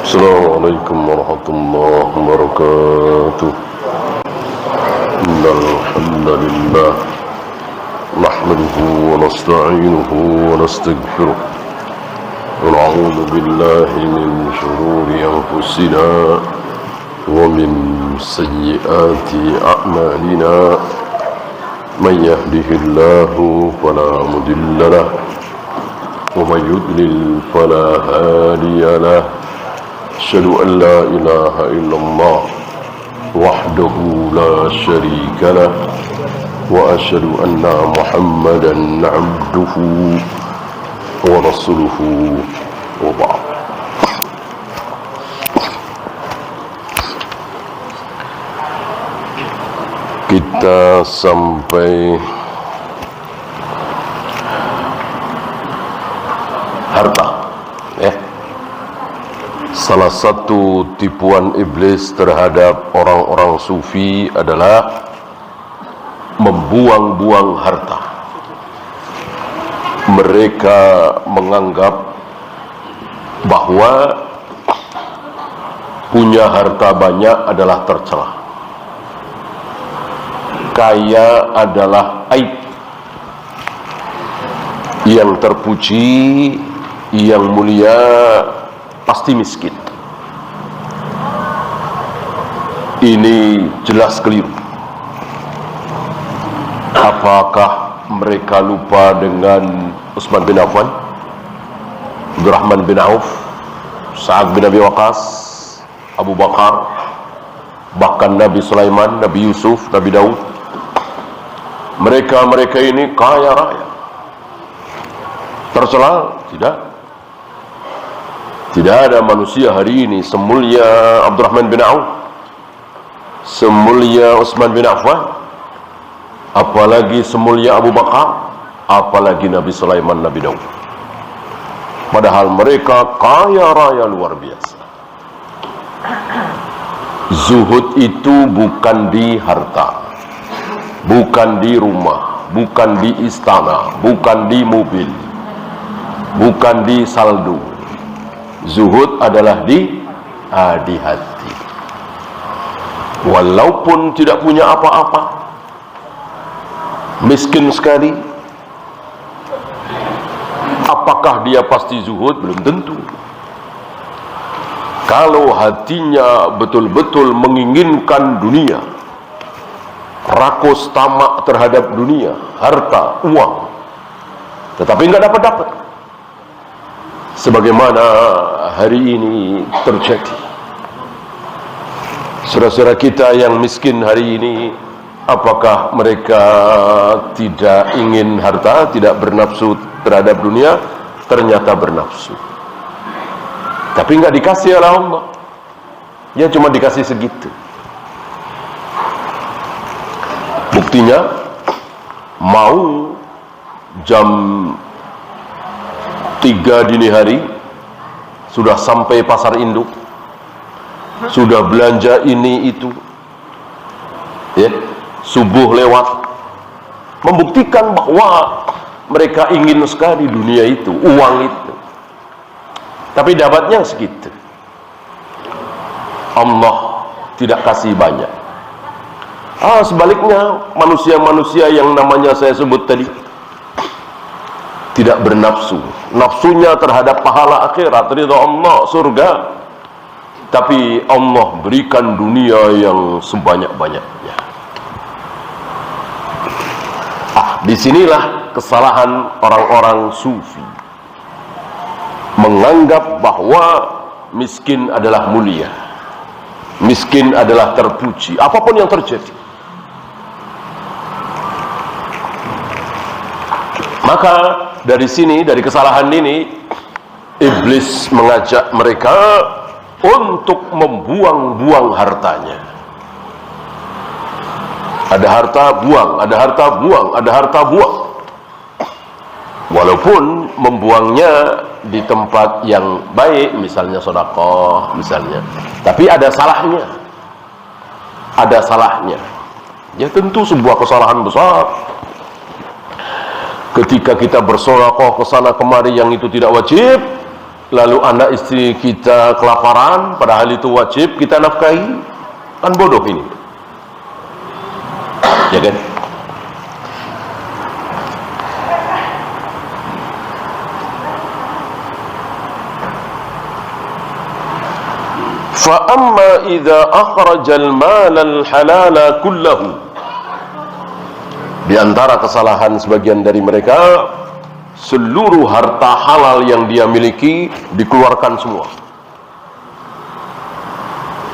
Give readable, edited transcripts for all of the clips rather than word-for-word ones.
Assalamualaikum warahmatullahi wabarakatuh. Innal hamdalillah nahmaduhu wa nasta'inuhu wa nastaghfiruh wa na'udzu billahi min shururi anfusina wa min sayyiati a'malina. Man yahdihillahu fala mudilla lahu wa man yudlil fala hadiya lahu. Asyhadu an la ilaha illallah wahdahu la syarika lah wa asyhadu anna Muhammadan abduhu wa rasuluhu wa ba'd. Kita sampai harta, ya. Salah satu tipuan iblis terhadap orang-orang sufi adalah membuang-buang harta. Mereka menganggap bahwa punya harta banyak adalah tercela. Kaya adalah aib. Yang terpuji, yang mulia pasti miskin. Ini jelas keliru. Apakah mereka lupa dengan Utsman bin Affan, Abdurrahman bin Auf, Sa'ad bin Abi Waqqas, Abu Bakar, bahkan Nabi Sulaiman, Nabi Yusuf, Nabi Daud? Mereka ini kaya raya. Tercela? Tidak. Tidak ada manusia hari ini semulia Abdurrahman bin Auf, semulia Utsman bin Affan, apalagi semulia Abu Bakar, apalagi Nabi Sulaiman, Nabi Daud. Padahal mereka kaya raya luar biasa. Zuhud itu bukan di harta, bukan di rumah, bukan di istana, bukan di mobil, bukan di saldo. Zuhud adalah di hati. Walaupun tidak punya apa-apa, miskin sekali, apakah dia pasti zuhud? Belum tentu. Kalau hatinya betul-betul menginginkan dunia, rakus tamak terhadap dunia, harta, uang, tetapi nggak dapat, sebagaimana hari ini terjadi. Saudara-saudara kita yang miskin hari ini, apakah mereka tidak ingin harta, tidak bernafsu terhadap dunia? Ternyata bernafsu, tapi nggak dikasih oleh Allah. Ya cuma dikasih segitu. Buktinya, mau jam 3 dini hari sudah sampai pasar induk, sudah belanja ini itu, ya, subuh lewat, membuktikan bahwa mereka ingin sekali dunia itu, uang itu, tapi dapatnya segitu. Allah tidak kasih banyak. Sebaliknya, manusia-manusia yang namanya saya sebut tadi tidak bernafsu, nafsunya terhadap pahala akhirat, ridha Allah, surga, tapi Allah berikan dunia yang sebanyak-banyaknya. Disinilah kesalahan orang-orang sufi, menganggap bahwa miskin adalah mulia, miskin adalah terpuji, apapun yang terjadi. Maka dari sini, dari kesalahan ini, iblis mengajak mereka untuk membuang-buang hartanya. Ada harta buang, ada harta buang, ada harta buang. Walaupun membuangnya di tempat yang baik, misalnya sedekah, misalnya, tapi ada salahnya. Ada salahnya. Ya tentu sebuah kesalahan besar. Ketika kita bersedekah ke sana kemari yang itu tidak wajib, lalu anak istri kita kelaparan, padahal itu wajib kita nafkahi, kan bodoh ini, ya kan? Fa amma idza akhrajal malal halala kullahu, di antara kesalahan sebagian dari mereka, seluruh harta halal yang dia miliki dikeluarkan semua.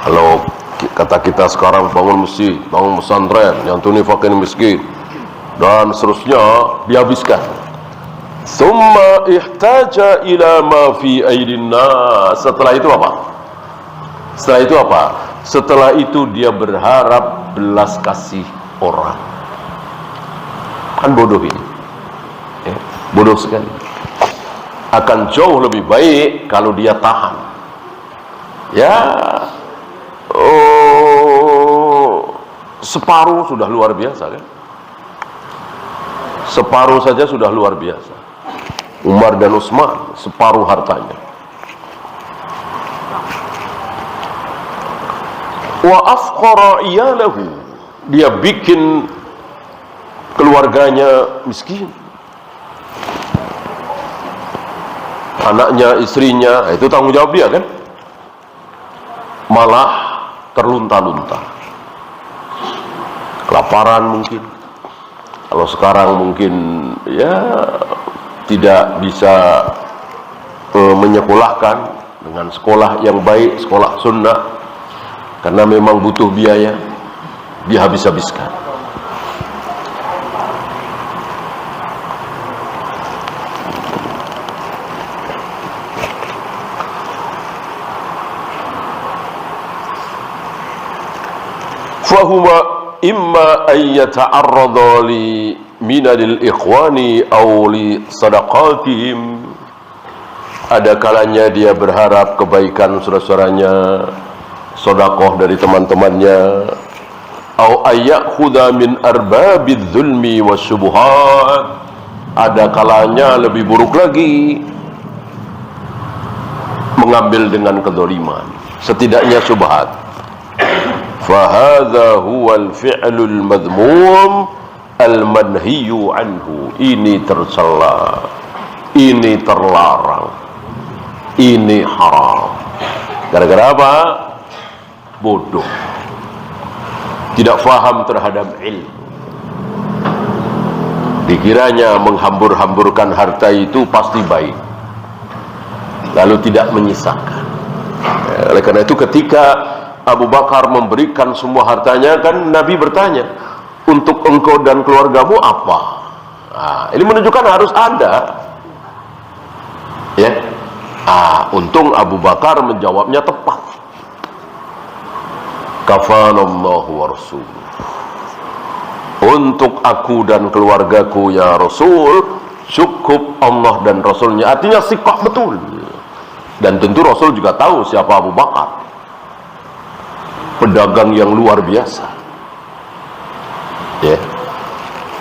Kalau kata kita sekarang bangun masjid, bangun pesantren, nyantuni fakir miskin dan seterusnya, dihabiskan. Summa ihtaja ila ma fi aidin nas. Setelah itu apa? Setelah itu dia berharap belas kasih orang. Kan bodoh ini, ya, bodoh sekali. Akan jauh lebih baik kalau dia tahan, ya, separuh sudah luar biasa kan, separuh saja sudah luar biasa. Umar dan Utsman separuh hartanya. Wa afqara iyalahu, dia bikin keluarganya miskin, anaknya, istrinya, itu tanggung jawab dia kan, malah terlunta-lunta, kelaparan mungkin. Kalau sekarang mungkin ya tidak bisa menyekolahkan dengan sekolah yang baik, sekolah sunnah, karena memang butuh biaya, dia habis-habiskan. Fahuwa imma an yata'arrada li minal ikhwani aw li sadaqatihim. Ada kalanya dia berharap kebaikan saudara-saudaranya, sedekah dari teman-temannya, au ayyakhudha min arbabidz zulmi wasyubuhat. Ada kalanya lebih buruk lagi, mengambil dengan kezaliman, setidaknya syubhat. Fa hadza huwal fi'lul madhmum al manhiyu anhu. Ini tercela, ini terlarang, ini haram. Gara-gara apa? Bodoh, tidak faham terhadap ilmu. Dikiranya menghambur-hamburkan harta itu pasti baik, lalu tidak menyisakan. Oleh karena itu ketika Abu Bakar memberikan semua hartanya, kan Nabi bertanya, untuk engkau dan keluargamu apa? Nah, ini menunjukkan harus ada, ya. Untung Abu Bakar menjawabnya tepat. Kafanallahu wa rasuluh. Untuk aku dan keluargaku ya Rasul, cukup Allah dan Rasulnya. Artinya sikap betul. Dan tentu Rasul juga tahu siapa Abu Bakar, pedagang yang luar biasa, ya.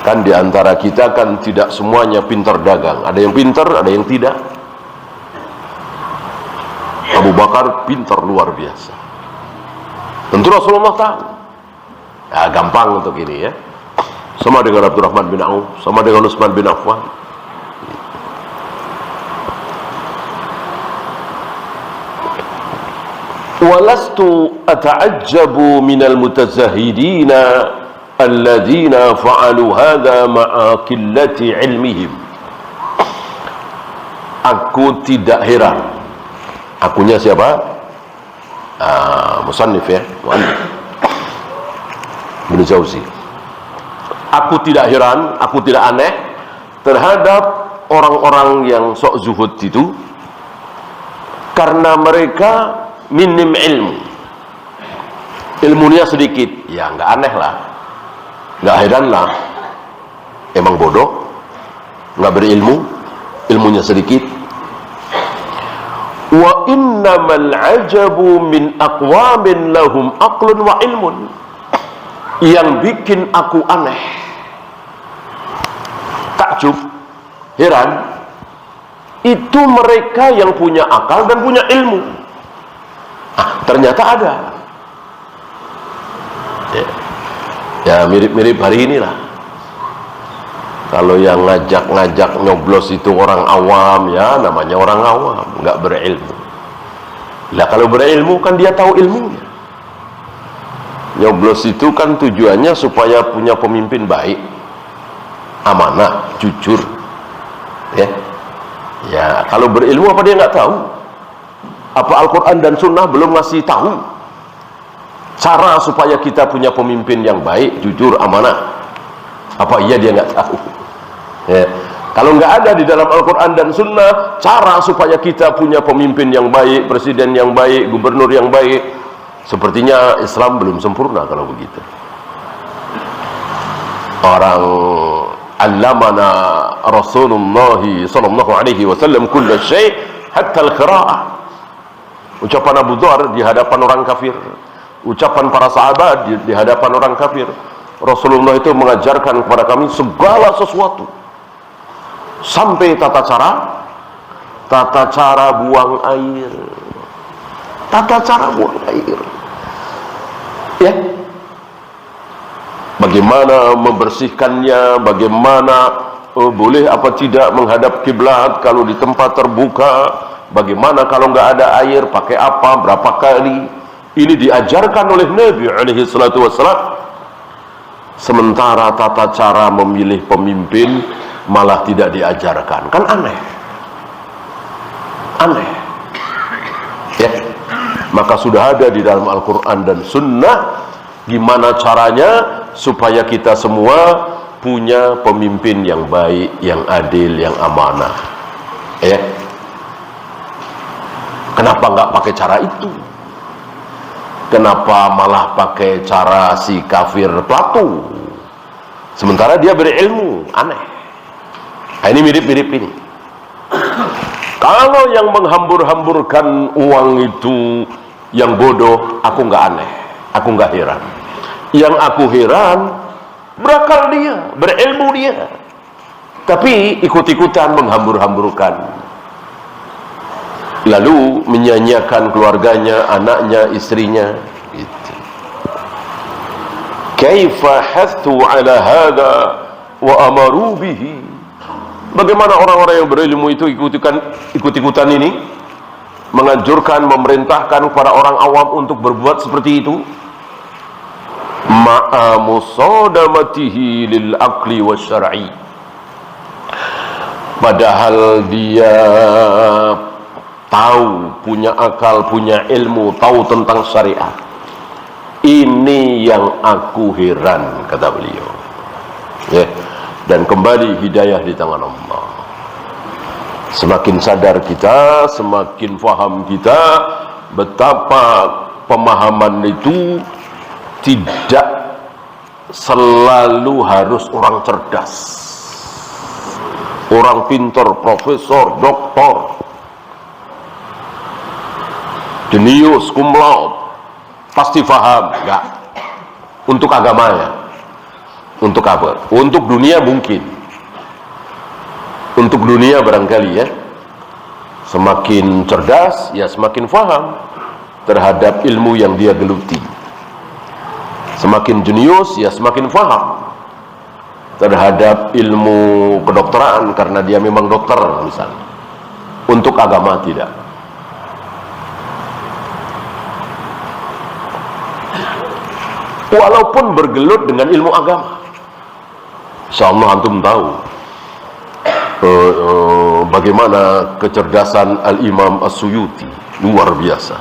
Kan diantara kita kan tidak semuanya pintar dagang. Ada yang pintar, ada yang tidak. Abu Bakar pintar luar biasa. Tentu Rasulullah tahu. Ya, gampang untuk ini, ya. Sama dengan Abdurrahman bin Auf, sama dengan Utsman bin Affan. Walastu ata'ajjabu minal mutazahidina alladzina fa'alu hadha ma'a qillati ilmihim. Aku tidak heran. Akunya siapa? Musannif, ya, mu'allif Ibnu Jauzi. Aku tidak heran, aku tidak aneh terhadap orang-orang yang sok zuhud itu, karena mereka minim ilmu, ilmunya sedikit. Ya nggak aneh lah, nggak heran lah, emang bodoh, nggak berilmu, ilmunya sedikit. Wa innamal ajabu min aqwamin lahum aqlun wa ilmun. Yang bikin aku aneh, takjub, heran, itu mereka yang punya akal dan punya ilmu. Ternyata ada. Ya mirip-mirip hari inilah. Kalau yang ngajak-ngajak nyoblos itu orang awam, ya namanya orang awam, nggak berilmu. Lah kalau berilmu kan dia tahu ilmunya. Nyoblos itu kan tujuannya supaya punya pemimpin baik, amanah, jujur. Ya kalau berilmu apa dia nggak tahu? Apa Al-Quran dan Sunnah belum ngasih tahu cara supaya kita punya pemimpin yang baik, jujur, amanah? Apa iya dia nggak tahu? Ya. Kalau nggak ada di dalam Al-Quran dan Sunnah cara supaya kita punya pemimpin yang baik, presiden yang baik, gubernur yang baik, sepertinya Islam belum sempurna kalau begitu. Orang allamana Rasulullah sallallahu alaihi wasallam kull syai' hatta al-qira'ah. Ucapan Abu Dzar di hadapan orang kafir, ucapan para sahabat di hadapan orang kafir. Rasulullah itu mengajarkan kepada kami segala sesuatu, sampai tata cara buang air, ya, bagaimana membersihkannya, bagaimana boleh apa tidak menghadap kiblat kalau di tempat terbuka, bagaimana kalau nggak ada air pakai apa, berapa kali. Ini diajarkan oleh Nabi alaihi salatu wassalam. Sementara tata cara memilih pemimpin malah tidak diajarkan. Kan aneh ya. Maka sudah ada di dalam Al-Quran dan Sunnah gimana caranya supaya kita semua punya pemimpin yang baik, yang adil, yang amanah, ya. Kenapa nggak pakai cara itu? Kenapa malah pakai cara si kafir Plato? Sementara dia berilmu, aneh. Nah, ini mirip-mirip ini. Kalau yang menghambur-hamburkan uang itu yang bodoh, aku nggak aneh, aku nggak heran. Yang aku heran, berakal dia, berilmu dia, tapi ikut-ikutan menghambur-hamburkan, lalu menyanyiakan keluarganya, anaknya, istrinya. Gitu. Kaifa hathu ala hada wa amaru bihi. Bagaimana orang-orang yang berilmu itu ikut-ikutan ini, menganjurkan, memerintahkan kepada orang awam untuk berbuat seperti itu, ma'a musadamatihi lil aqli wasyar'i, padahal dia tahu, punya akal, punya ilmu, tahu tentang syariat. Ini yang aku heran, kata beliau, ya. Dan kembali hidayah di tangan Allah. Semakin sadar kita, semakin faham kita betapa pemahaman itu tidak selalu harus orang cerdas, orang pintar, profesor, doktor, jenius, cum laude, pasti faham. Enggak. Untuk agamanya. Untuk apa? Untuk dunia mungkin. Untuk dunia barangkali, ya. Semakin cerdas, ya semakin faham terhadap ilmu yang dia geluti. Semakin jenius, ya semakin faham terhadap ilmu kedokteran karena dia memang dokter misalnya. Untuk agama tidak. Walaupun bergelut dengan ilmu agama, insyaallah antum tahu bagaimana kecerdasan Al-Imam As-Suyuti, luar biasa.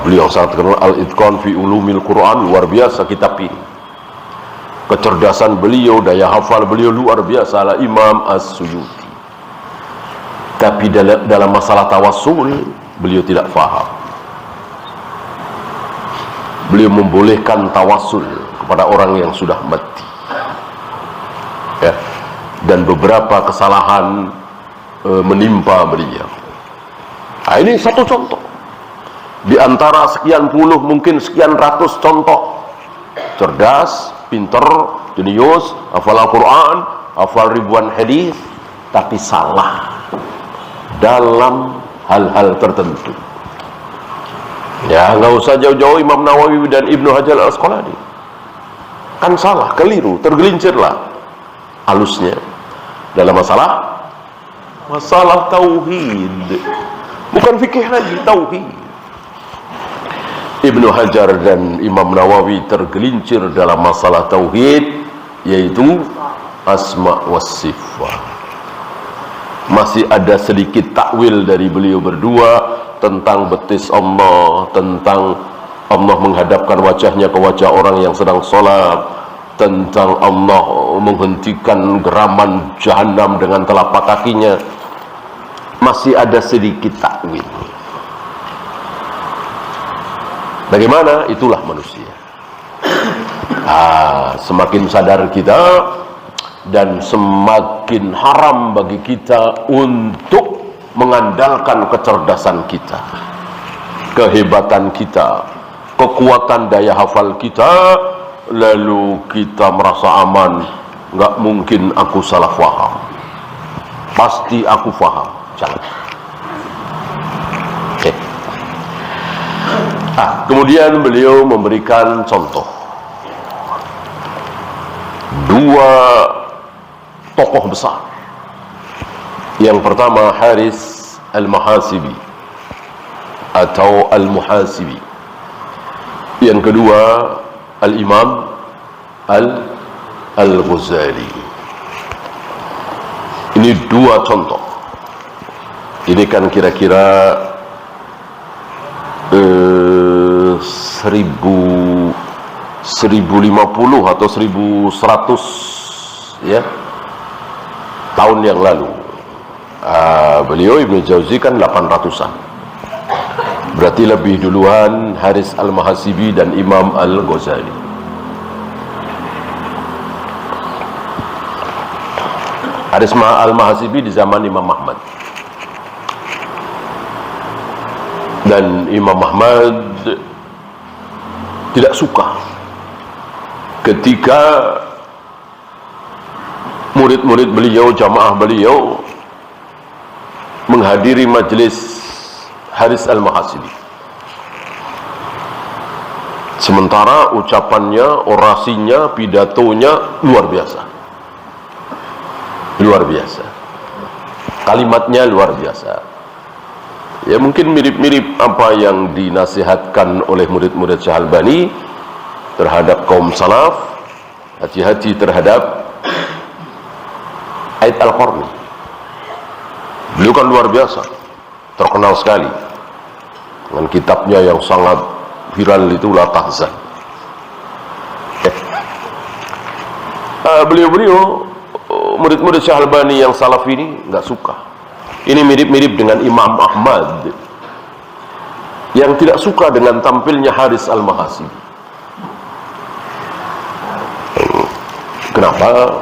Beliau sangat terkenal, Al-Itqan fi Ulumil Quran, luar biasa kitab ini. Kecerdasan beliau, daya hafal beliau luar biasa, Al-Imam As-Suyuti. Tapi dalam masalah tawassul beliau tidak faham. Beliau membolehkan tawassul kepada orang yang sudah mati, ya. Dan beberapa kesalahan menimpa beliau. Nah, ini satu contoh di antara sekian puluh, mungkin sekian ratus contoh. Cerdas, pinter, jenius, hafal Al-Quran, hafal ribuan hadis, tapi salah dalam hal-hal tertentu. Ya, nggak usah jauh-jauh Imam Nawawi dan Ibnu Hajar al-Asqalani, kan salah, keliru, tergelincirlah halusnya dalam masalah tauhid, bukan fikih lagi, tauhid. Ibnu Hajar dan Imam Nawawi tergelincir dalam masalah tauhid, yaitu asma was sifat. Masih ada sedikit takwil dari beliau berdua tentang betis Allah, tentang Allah menghadapkan wajahnya ke wajah orang yang sedang sholat, tentang Allah menghentikan geraman jahanam dengan telapak kakinya. Masih ada sedikit takwil. Bagaimana? Itulah manusia. Semakin sadar kita dan semakin haram bagi kita untuk mengandalkan kecerdasan kita, kehebatan kita, kekuatan daya hafal kita, lalu kita merasa aman. Nggak mungkin aku salah faham, pasti aku faham. Jangan. Okay. Kemudian beliau memberikan contoh dua tokoh besar. Yang pertama Haris al-Muhasibi atau al-Muhasibi. Yang kedua al-Imam al-Ghazali. Ini dua contoh. Ini kan kira-kira 1050 atau 1100 ya tahun yang lalu. Beliau Ibnu Jauzi kan 800-an, berarti lebih duluan Haris al-Muhasibi dan Imam al-Ghazali. Haris al-Muhasibi di zaman Imam Ahmad, dan Imam Ahmad tidak suka ketika murid-murid beliau, jamaah beliau menghadiri majelis Haris al-Muhasibi, sementara ucapannya, orasinya, pidatonya luar biasa, kalimatnya luar biasa. Ya mungkin mirip-mirip apa yang dinasihatkan oleh murid-murid Syekh Albani terhadap kaum salaf. Hati-hati terhadap Aid Al-Qarni. Beliau kan luar biasa, terkenal sekali dengan kitabnya yang sangat viral itu La Tahzan. Beliau murid-murid Syekh Albani yang salaf ini nggak suka. Ini mirip-mirip dengan Imam Ahmad yang tidak suka dengan tampilnya Haris al-Muhasibi. Kenapa?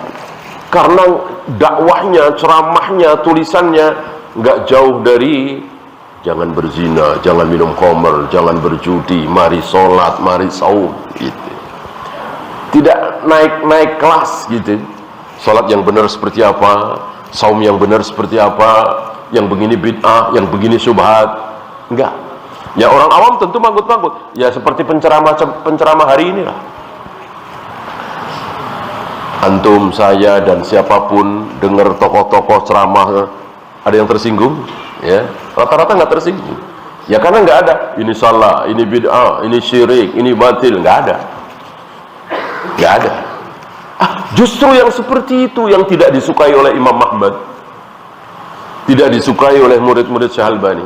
Karena dakwahnya, ceramahnya, tulisannya nggak jauh dari jangan berzina, jangan minum khamr, jangan berjudi, mari sholat, mari saum, gitu. Tidak naik kelas gitu. Sholat yang benar seperti apa, saum yang benar seperti apa, yang begini bid'ah, yang begini syubhat. Enggak. Ya orang awam tentu manggut-manggut. Ya seperti penceramah hari ini lah. Antum, saya dan siapapun dengar tokoh-tokoh ceramah, ada yang tersinggung? Ya, rata-rata nggak tersinggung. Ya karena nggak ada. Ini salah, ini bid'ah, ini syirik, ini batil, nggak ada. Nggak ada. Justru yang seperti itu yang tidak disukai oleh Imam Ahmad, tidak disukai oleh murid-murid Syekh Albani,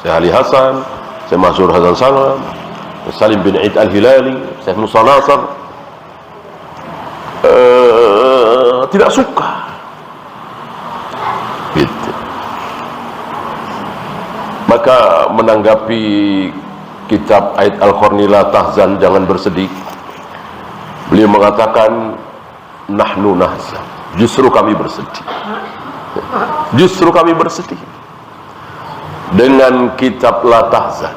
Syekh Ali Hasan, Syekh Mansur Hasan Salam, Salim bin Eid Al-Hilali, Syekh Musa Nasr, tidak suka gitu. Maka menanggapi kitab Aid Al-Qarni La Tahzan, jangan bersedih, beliau mengatakan nahnu nahzan, justru kami bersedih. Justru kami bersedih dengan kitab La Tahzan.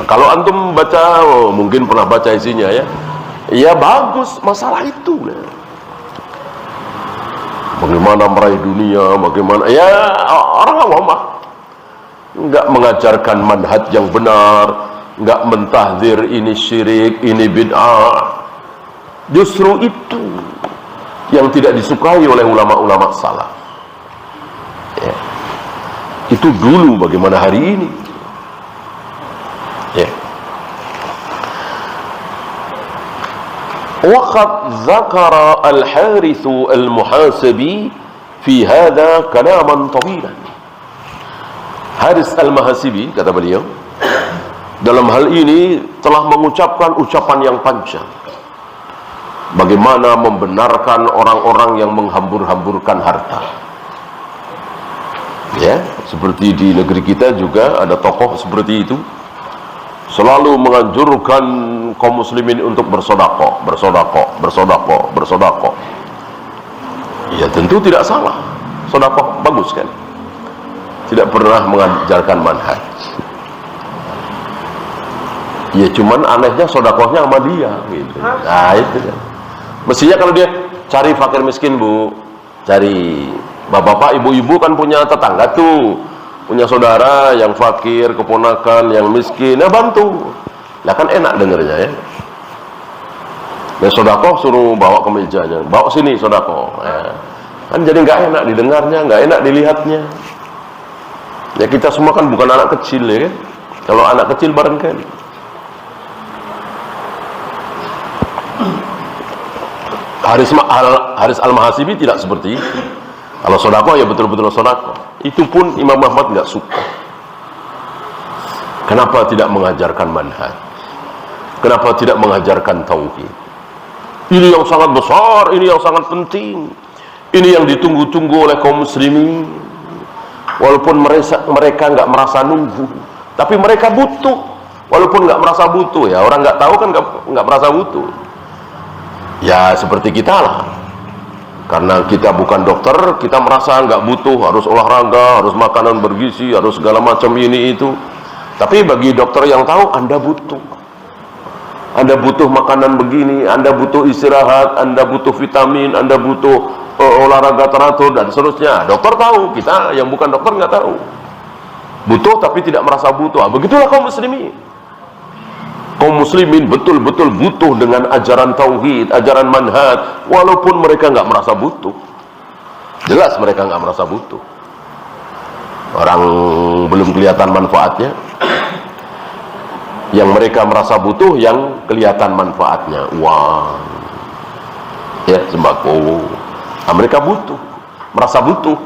Kalau antum baca, mungkin pernah baca isinya ya. Ya bagus, masalah itu. bagaimana meraih dunia, bagaimana, ya orang awam nggak mengajarkan manhaj yang benar, nggak mentahdir ini syirik, ini bid'ah. Justru itu yang tidak disukai oleh ulama-ulama salaf. Ya. Itu dulu, bagaimana hari ini. Ya. Waqad zakara al-Harithu al-Muhasibi fi hadha kalaman tawilan. Haris al-Muhasibi, kata beliau, dalam hal ini telah mengucapkan ucapan yang panjang. Bagaimana membenarkan orang-orang yang menghambur-hamburkan harta. Ya, seperti di negeri kita juga ada tokoh seperti itu, selalu menganjurkan kaum muslimin untuk bersedekah, bersedekah. Ya tentu tidak salah, sedekah bagus kan. Tidak pernah mengajarkan manhaj. Ya cuman anehnya sedekahnya sama dia gitu. Nah itu kan. Mestinya kalau dia cari fakir miskin, Bu, cari bapak-bapak, ibu-ibu kan punya tetangga tuh, punya saudara yang fakir, keponakan yang miskin, ya bantu. Lah kan enak dengernya ya. Nah sedekah suruh bawa ke mejanya, bawa sini sedekah. Ya. Kan jadi nggak enak didengarnya, nggak enak dilihatnya. Ya kita semua kan bukan anak kecil ya kan. Kalau anak kecil barangkali. Haris al-Muhasibi tidak seperti itu. Kalau sedekah ya betul-betul sedekah. Itu pun Imam Ahmad nggak suka. Kenapa tidak mengajarkan manhaj? Kenapa tidak mengajarkan tauhid? Ini yang sangat besar, ini yang sangat penting. Ini yang ditunggu-tunggu oleh kaum muslimin. Walaupun mereka nggak merasa nunggu, tapi mereka butuh. Walaupun nggak merasa butuh, ya orang nggak tahu kan nggak merasa butuh. Ya seperti kita lah. Karena kita bukan dokter, kita merasa nggak butuh, harus olahraga, harus makanan bergizi, harus segala macam ini itu. Tapi bagi dokter yang tahu, Anda butuh. Anda butuh makanan begini, Anda butuh istirahat, Anda butuh vitamin, Anda butuh olahraga teratur dan seterusnya. Dokter tahu, kita yang bukan dokter nggak tahu. Butuh tapi tidak merasa butuh. Begitulah kaum muslimin. Kaum muslimin betul-betul butuh dengan ajaran tauhid, ajaran manhaj, walaupun mereka nggak merasa butuh. Jelas mereka nggak merasa butuh. Orang belum kelihatan manfaatnya. Yang mereka merasa butuh, yang kelihatan manfaatnya. Uang, ya sembako. Nah, mereka butuh, merasa butuh.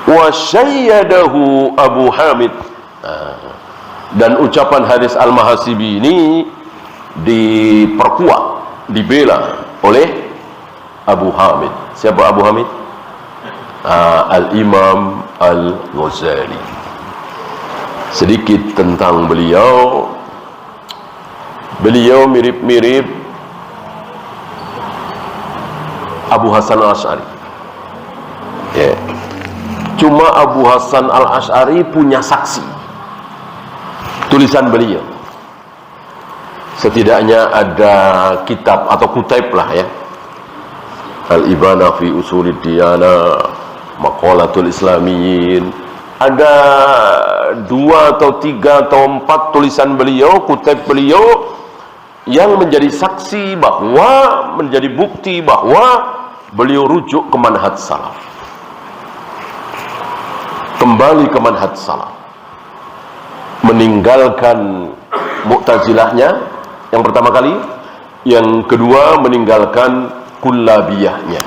Wa syayyadahu Abu Hamid. Dan ucapan Haris al-Muhasibi ini diperkuat, dibela oleh Abu Hamid. Siapa Abu Hamid? Al-Imam Al-Ghazali. Sedikit tentang beliau. Beliau mirip-mirip Abu Hasan al-Asy'ari. Ya. Cuma Abu Hasan al-Asy'ari punya saksi. Tulisan beliau. Setidaknya ada kitab atau kutaib lah ya. Al-Ibana fi Usulid Diyana, Maqalatul Islamiyyin. Ada 2 atau 3 atau 4 tulisan beliau, kutaib beliau yang menjadi saksi bahwa, menjadi bukti bahwa beliau rujuk ke manhaj salaf, kembali ke manhaj salaf, meninggalkan Mu'tazilahnya yang pertama kali, yang kedua meninggalkan kullabiyahnya.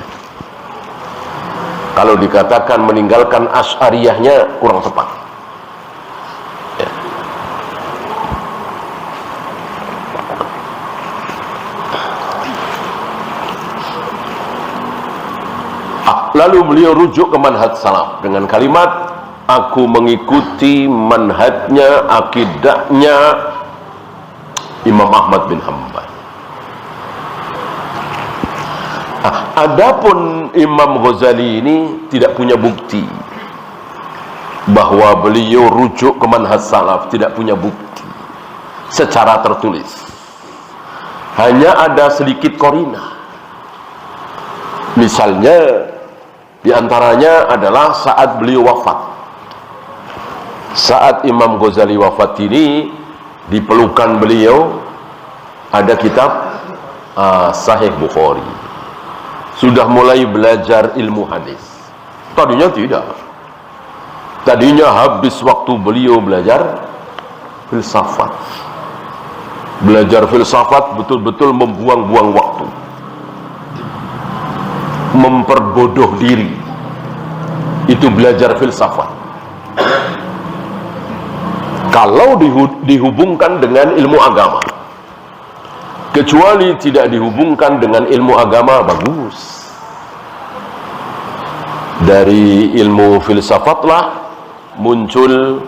Kalau dikatakan meninggalkan Asy'ariyahnya kurang tepat ya. Lalu beliau rujuk ke manhaj salaf dengan kalimat, aku mengikuti manhajnya, akidahnya Imam Ahmad bin Hanbal. Adapun Imam Ghazali ini tidak punya bukti bahwa beliau rujuk ke manhaj salaf, tidak punya bukti secara tertulis. hanya ada sedikit korina. Misalnya diantaranya adalah saat beliau wafat. Saat Imam Ghazali wafat ini, di pelukan beliau ada kitab Sahih Bukhari. Sudah mulai belajar ilmu hadis. Tadinya tidak. Tadinya habis waktu beliau belajar filsafat. Belajar filsafat betul-betul membuang-buang waktu, memperbodoh diri. Itu belajar filsafat. Kalau dihubungkan dengan ilmu agama, kecuali tidak dihubungkan dengan ilmu agama, bagus. Dari ilmu filsafatlah muncul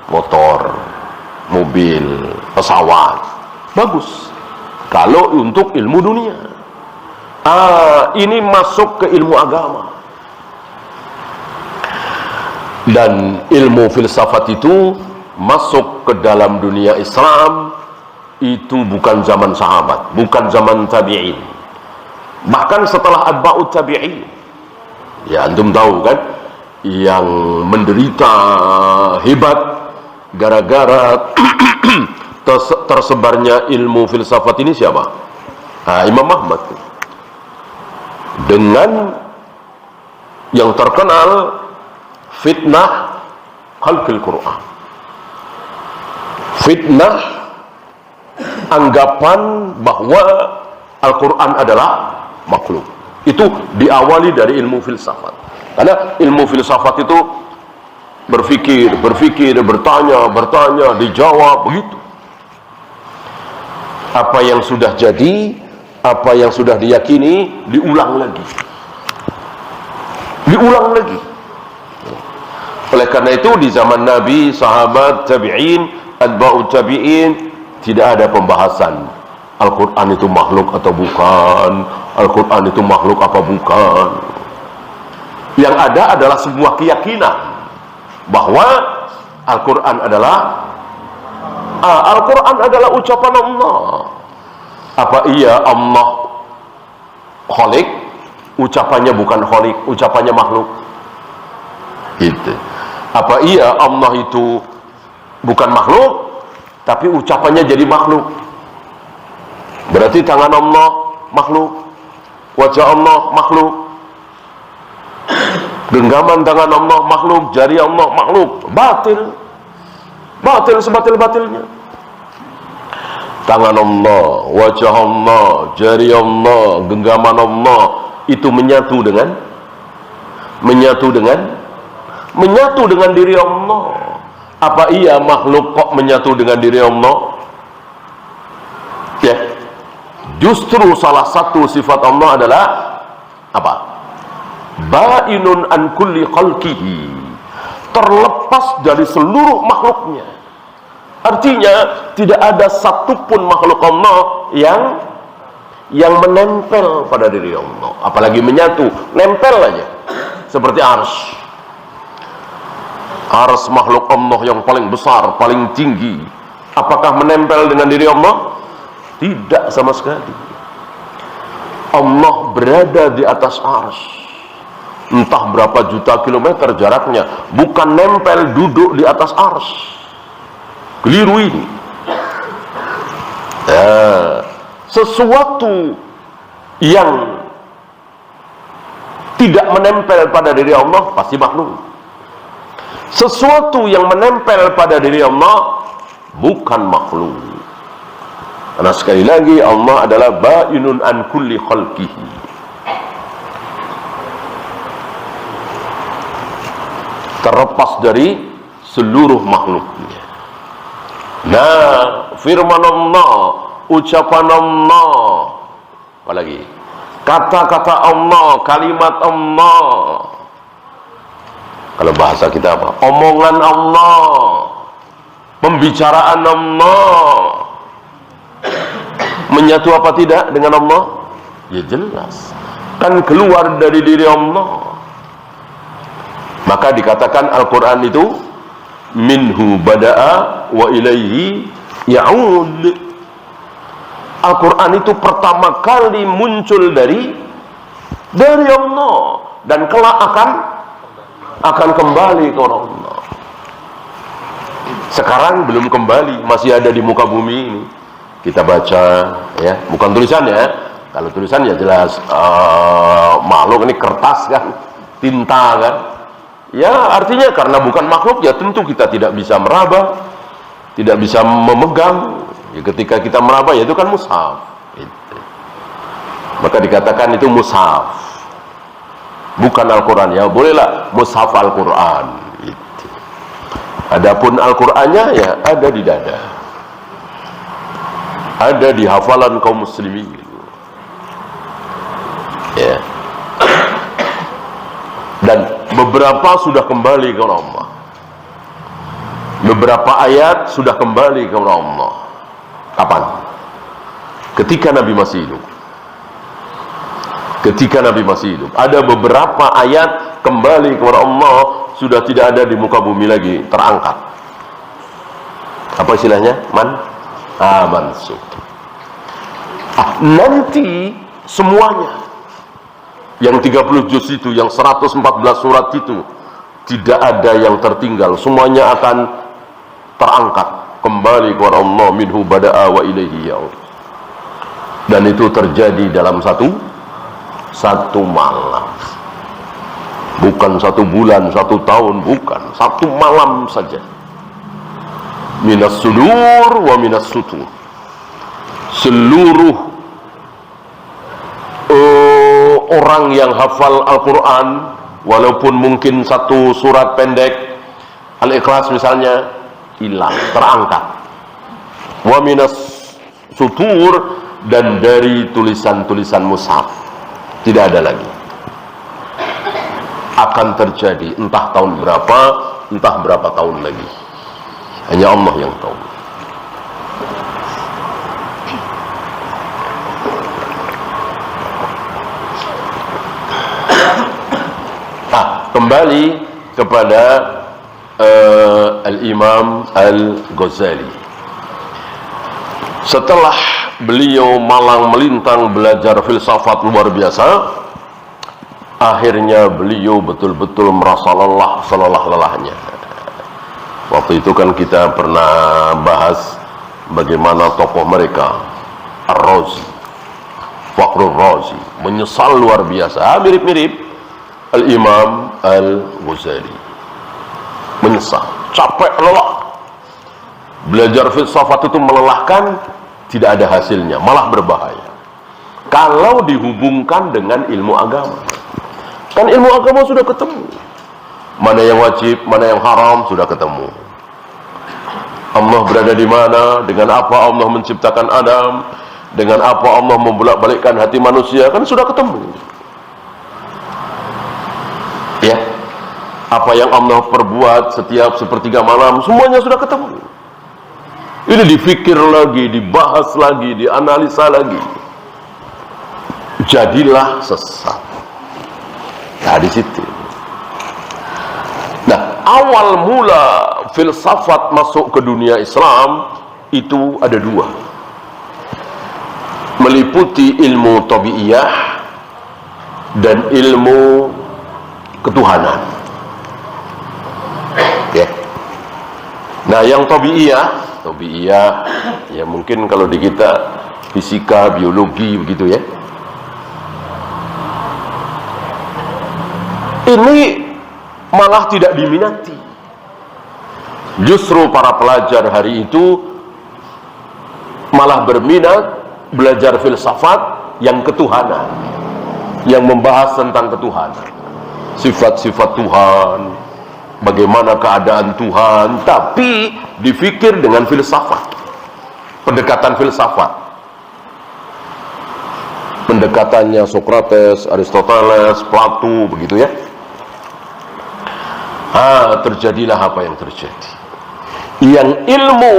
motor, mobil, pesawat, bagus. Kalau untuk ilmu dunia, ini masuk ke ilmu agama. Dan ilmu filsafat itu masuk ke dalam dunia Islam itu bukan zaman sahabat, bukan zaman tabi'in, bahkan setelah atba'ut tabi'in. Ya, antum tahu kan, yang menderita hebat gara-gara tersebarnya ilmu filsafat ini siapa? Imam Ahmad. Dengan yang terkenal fitnah khalqil Quran, fitnah anggapan bahwa Al-Quran adalah makhluk. Itu diawali dari ilmu filsafat. Karena ilmu filsafat itu berpikir, bertanya, dijawab, begitu. Apa yang sudah jadi, apa yang sudah diyakini, diulang lagi. Oleh karena itu di zaman Nabi, sahabat, tabi'in, atba'ut tabi'in, tidak ada pembahasan Al-Quran itu makhluk atau bukan, Al-Quran itu makhluk apa bukan. Yang ada adalah sebuah keyakinan bahwa Al-Quran adalah ucapan Allah. Apa iya Allah khalik? Ucapannya bukan khalik, ucapannya makhluk. Gitu. Apa iya Allah itu bukan makhluk, tapi ucapannya jadi makhluk? Berarti tangan Allah makhluk, wajah Allah makhluk, genggaman tangan Allah makhluk, jari Allah makhluk. Batil sebatil-batilnya. Tangan Allah, wajah Allah, jari Allah, genggaman Allah itu menyatu dengan diri Allah. Apa iya makhluk kok menyatu dengan diri Allah? Ya. Justru salah satu sifat Allah adalah apa? Ba'inun an kulli khalqihi, terlepas dari seluruh makhluknya. Artinya tidak ada satupun makhluk Allah yang menempel pada diri Allah, apalagi menyatu, nempel aja. Seperti arsy. Arsy makhluk Allah yang paling besar, paling tinggi. Apakah menempel dengan diri Allah? Tidak sama sekali. Allah berada di atas arsy, entah berapa juta kilometer jaraknya, bukan nempel duduk di atas arsy. Keliru ini. Sesuatu yang tidak menempel pada diri Allah pasti makhluk. Sesuatu yang menempel pada diri Allah bukan makhluk. Karena sekali lagi Allah adalah ba'inun an kulli khalqihi, terlepas dari seluruh makhluknya. Nah, firman Allah, ucapan Allah, apalagi kata-kata Allah, kalimat Allah. Kalau bahasa kita apa? Omongan Allah, pembicaraan Allah. Menyatu apa tidak dengan Allah? Ya jelas, kan keluar dari diri Allah. Maka dikatakan Al-Quran itu minhu bada'a wa ilaihi ya'ud. Al-Quran itu pertama kali muncul dari Allah, dan kelak akan kembali ke Allah. Sekarang belum kembali, masih ada di muka bumi ini. Kita baca, ya, bukan tulisan ya. Kalau tulisan ya jelas makhluk, ini kertas kan, tinta kan. Ya artinya karena bukan makhluk, ya tentu kita tidak bisa meraba, tidak bisa memegang. Ya, ketika kita meraba, ya itu kan mushaf. Gitu. Maka dikatakan itu mushaf, bukan Al-Quran. Ya bolehlah mushaf Al-Quran. Gitu. Adapun Al-Qurannya ya ada di dada, ada di hafalan kaum muslimin. Ya. Dan beberapa sudah kembali ke Allah. Beberapa ayat sudah kembali ke Allah. Kapan? Ketika Nabi masih hidup. Ketika Nabi masih hidup. Ada beberapa ayat kembali kepada Allah, sudah tidak ada di muka bumi lagi, terangkat. Apa istilahnya? Mansukh. Nanti semuanya, yang 30 juz itu, yang 114 surat itu, tidak ada yang tertinggal, semuanya akan terangkat kembali kepada Allah. Minhu bada'a wa ilaihi ya'ud. Dan itu terjadi dalam satu malam, bukan 1 bulan, 1 tahun, bukan, 1 malam saja. Minas sudur wa minas sutur. Seluruh orang yang hafal Al-Quran, walaupun mungkin 1 surat pendek, Al-Ikhlas misalnya, hilang, terangkat. Wa minas sutur, dan dari tulisan-tulisan mushaf tidak ada lagi. Akan terjadi entah tahun berapa, entah berapa tahun lagi, hanya Allah yang tahu. Kembali kepada Al-Imam Al-Ghazali. Setelah beliau malang melintang belajar filsafat luar biasa, akhirnya beliau betul-betul merasa lelah selelah-lelahnya. Waktu itu kan kita pernah bahas bagaimana tokoh mereka, Ar-Razi, Fakhrur Razi, menyesal luar biasa. Mirip-mirip Al-Imam Al-Ghazali, menyesal, capek, lelah. Belajar filsafat itu melelahkan, tidak ada hasilnya, malah berbahaya kalau dihubungkan dengan ilmu agama. Kan ilmu agama sudah ketemu, mana yang wajib, mana yang haram, sudah ketemu. Allah berada di mana, dengan apa Allah menciptakan Adam, dengan apa Allah membolak-balikkan hati manusia, kan sudah ketemu. Ya, apa yang Allah perbuat setiap sepertiga malam, semuanya sudah ketemu. Ini difikir lagi, dibahas lagi, dianalisa lagi. Jadilah sesat. Nah, di situ. Nah, awal mula filsafat masuk ke dunia Islam itu ada 2. Meliputi ilmu tabi'iyah dan ilmu ketuhanan. Ya. Nah, yang tabi'iyah ya mungkin kalau di kita fisika, biologi begitu ya. Ini malah tidak diminati. Justru para pelajar hari itu malah berminat belajar filsafat yang ketuhanan, yang membahas tentang ketuhanan, sifat-sifat Tuhan, bagaimana keadaan Tuhan, tapi difikir dengan filsafat, pendekatan filsafat. Pendekatannya Socrates, Aristoteles, Plato, begitu ya. Terjadilah apa yang terjadi. Yang ilmu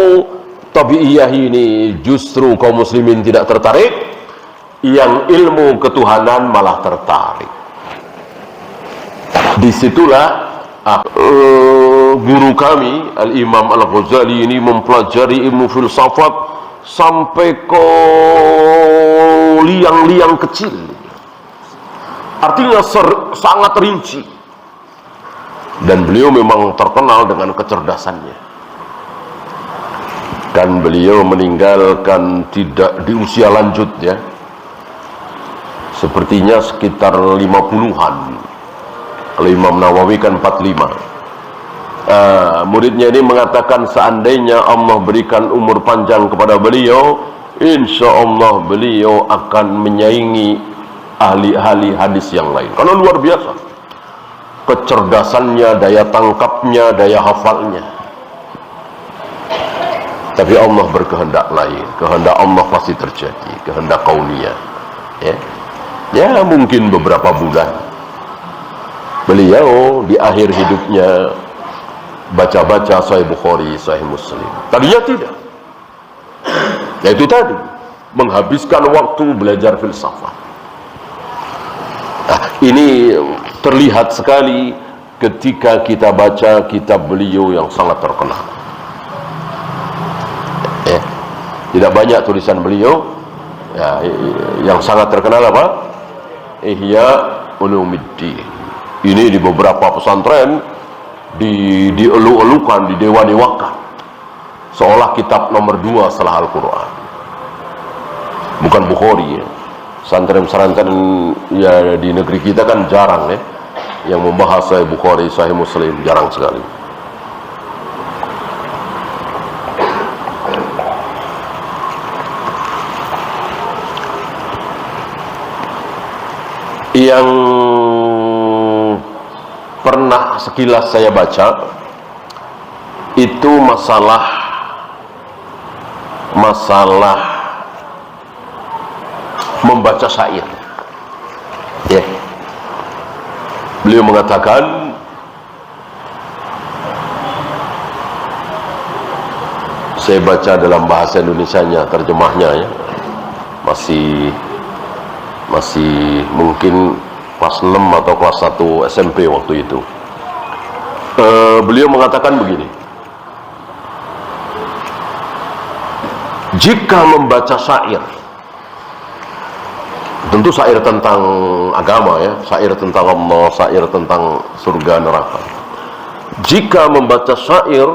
tabi'iyah ini justru kaum muslimin tidak tertarik, yang ilmu ketuhanan malah tertarik. Disitulah guru kami Al-Imam Al-Ghazali ini mempelajari ilmu filsafat sampai ke liang-liang kecil. Artinya sangat rinci. Dan beliau memang terkenal dengan kecerdasannya. Dan beliau meninggalkan tidak di usia lanjut ya. Sepertinya sekitar 50-an. Kalau Imam Nawawi kan 45. Muridnya ini mengatakan seandainya Allah berikan umur panjang kepada beliau, insya Allah beliau akan menyaingi ahli-ahli hadis yang lain. Karena luar biasa kecerdasannya, daya tangkapnya, daya hafalnya. Tapi Allah berkehendak lain. Kehendak Allah pasti terjadi, kehendak kauniyah. Ya mungkin beberapa bulan beliau di akhir hidupnya baca-baca Sahih Bukhari, Sahih Muslim. Tadinya tidak. Yaitu tadi, menghabiskan waktu belajar filsafat. Nah, ini terlihat sekali ketika kita baca kitab beliau yang sangat terkenal. Tidak banyak tulisan beliau ya, yang sangat terkenal apa? Ihya Ulumuddin. Ini di beberapa pesantren dielu-elukan, didewa-dewakan, seolah kitab nomor 2 setelah Al-Quran. Bukan Bukhari ya. Pesantren-pesantren ya di negeri kita kan jarang ya yang membahas Sahih Bukhari, Sahih Muslim, jarang sekali. Yang pernah sekilas saya baca itu masalah membaca syair. Ya. Beliau mengatakan saya baca dalam bahasa Indonesianya, terjemahnya ya. Masih mungkin kelas 6 atau kelas 1 SMP waktu itu. Beliau mengatakan begini, jika membaca syair, tentu syair tentang agama ya, syair tentang Allah, syair tentang surga neraka. Jika membaca syair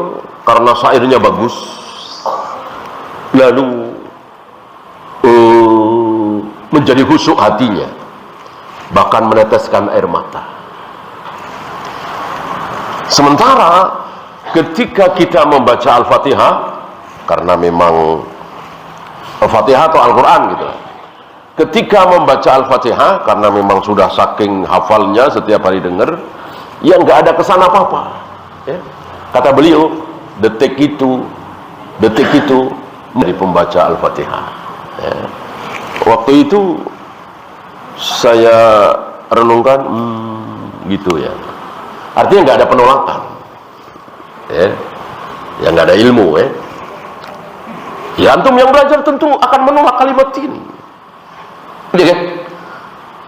karena syairnya bagus, lalu menjadi khusyuk hatinya, bahkan meneteskan air mata. Sementara ketika kita membaca Al-Fatihah, karena memang Al-Fatihah atau Al-Quran gitu, ketika membaca Al-Fatihah karena memang sudah saking hafalnya setiap hari dengar, ya nggak ada kesan apa-apa ya. Kata beliau, detik itu dari pembaca Al-Fatihah ya. Waktu itu saya renungkan gitu ya, artinya nggak ada penolakan ya nggak ada ilmu ya antum yang belajar tentu akan menolak kalimat ini ya,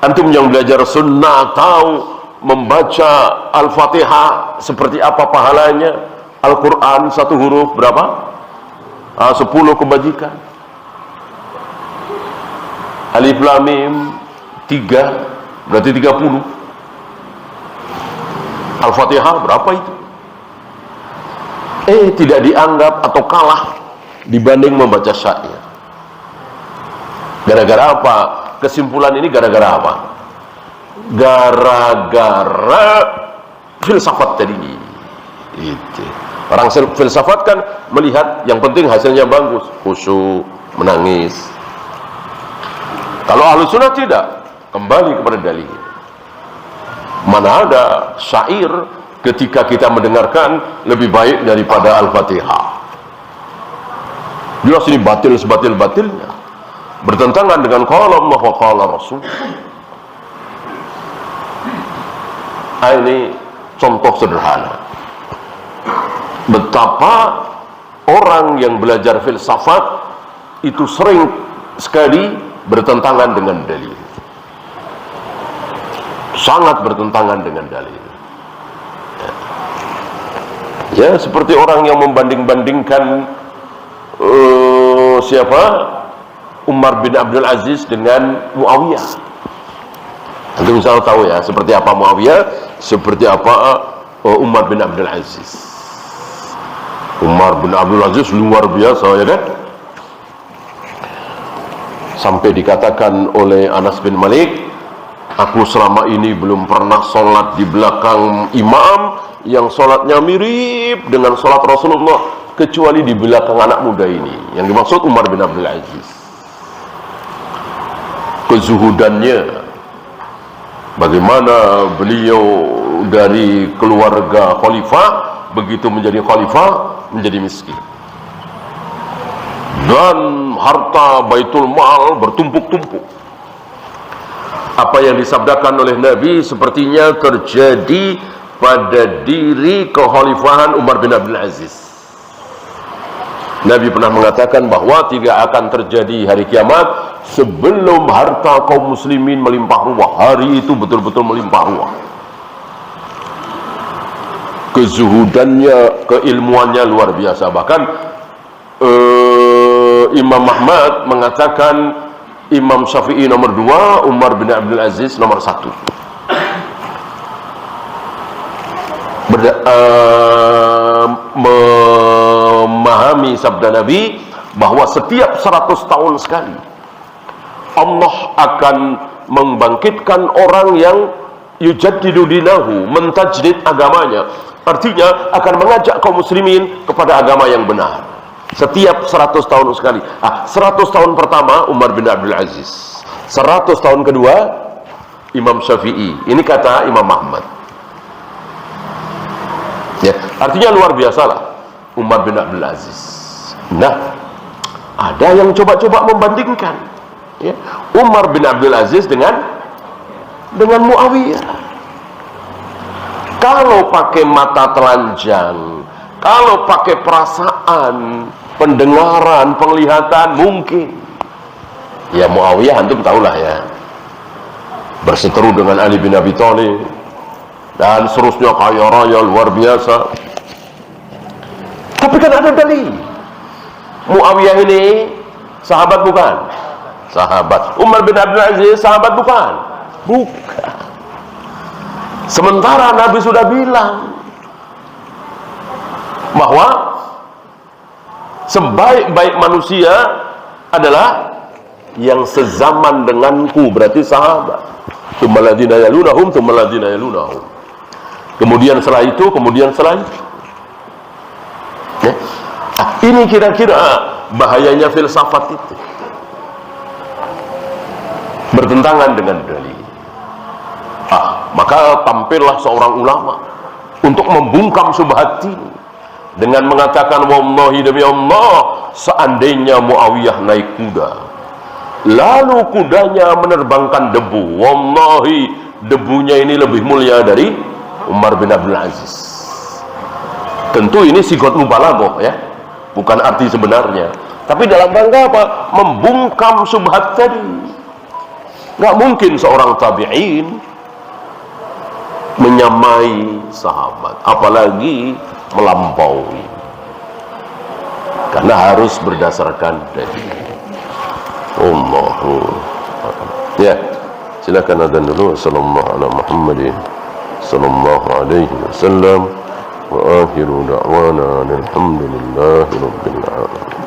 antum yang belajar sunnah tahu membaca Al-Fatihah seperti apa pahalanya. Al-Quran 1 huruf berapa? 10 kebajikan. Alif Lam Mim 3 berarti 30. Al-Fatihah berapa itu? Tidak dianggap atau kalah dibanding membaca syair. Gara-gara apa? Kesimpulan ini gara-gara apa? Gara-gara filsafat tadi. Itu. Orang filsafat kan melihat yang penting hasilnya bagus, khusyuk, menangis. Kalau ahlu sunnah tidak, kembali kepada dalil. Mana ada syair ketika kita mendengarkan lebih baik daripada Al-Fatihah. Jelas ini batil sebatil-batilnya, bertentangan dengan qala Allah wa qala Rasul. Ini contoh sederhana betapa orang yang belajar filsafat itu sering sekali bertentangan dengan dalil, sangat bertentangan dengan dalil ya, seperti orang yang membanding-bandingkan siapa? Umar bin Abdul Aziz dengan Muawiyah. Nanti misalnya tahu ya, seperti apa Muawiyah, seperti apa Umar bin Abdul Aziz. Umar bin Abdul Aziz luar biasa, ya kan? Sampai dikatakan oleh Anas bin Malik, aku selama ini belum pernah sholat di belakang imam yang sholatnya mirip dengan sholat Rasulullah, kecuali di belakang anak muda ini. Yang dimaksud Umar bin Abdul Aziz. Kezuhudannya, bagaimana beliau dari keluarga khalifah, begitu menjadi khalifah menjadi miskin, dan harta baitul mal bertumpuk-tumpuk. Apa yang disabdakan oleh Nabi sepertinya terjadi pada diri kekhalifahan Umar bin Abdul Aziz. Nabi pernah mengatakan bahwa tidak akan terjadi hari kiamat sebelum harta kaum muslimin melimpah ruah. Hari itu betul-betul melimpah ruah. Kezuhudannya, keilmuannya luar biasa. Bahkan Imam Ahmad mengatakan Imam Syafi'i nomor 2, Umar bin Abdul Aziz nomor 1. Memahami sabda Nabi bahwa setiap 100 tahun sekali Allah akan membangkitkan orang yang yujaddidu dinahu, mentajdid agamanya. Artinya akan mengajak kaum muslimin kepada agama yang benar. Setiap 100 tahun sekali. 100 tahun pertama Umar bin Abdul Aziz, 100 tahun kedua Imam Syafi'i. Ini kata Imam Ahmad. Ya, artinya luar biasalah Umar bin Abdul Aziz. Nah, ada yang coba-coba membandingkan, ya, Umar bin Abdul Aziz dengan Muawiyah. Kalau pakai mata telanjang, kalau pakai perasaan, pendengaran, penglihatan, mungkin ya Muawiyah antum tahulah ya, berseteru dengan Ali bin Abi Thalib dan seterusnya, kaya raya luar biasa. Tapi kan ada dalil, Muawiyah ini sahabat bukan? Sahabat. Umar bin Abdul Aziz sahabat bukan? Bukan. Sementara Nabi sudah bilang bahwa sebaik-baik manusia adalah yang sezaman denganku, berarti sahabat. Tsummaladzina yalunahum, tsummaladzina yalunahum. Kemudian setelah itu, kemudian setelah itu. Ya. Ini kira-kira bahayanya filsafat itu, bertentangan dengan dalil. Maka tampillah seorang ulama untuk membungkam syubhat ini dengan mengatakan, wallahi demi Allah, seandainya Muawiyah naik kuda lalu kudanya menerbangkan debu, wallahi debunya ini lebih mulia dari Umar bin Abdul Aziz. Tentu ini sigot mubalaghah ya, bukan arti sebenarnya, tapi dalam rangka apa? Membungkam syubhat tadi. Nggak mungkin seorang tabi'in menyamai sahabat, apalagi melampaui, karena harus berdasarkan dalil. Allahu ya, silakan adzan dulu. Sallallahu ala Muhammadin sallallahu alaihi wasallam wa akhiru da'wana alhamdulillahi rabbil alamin.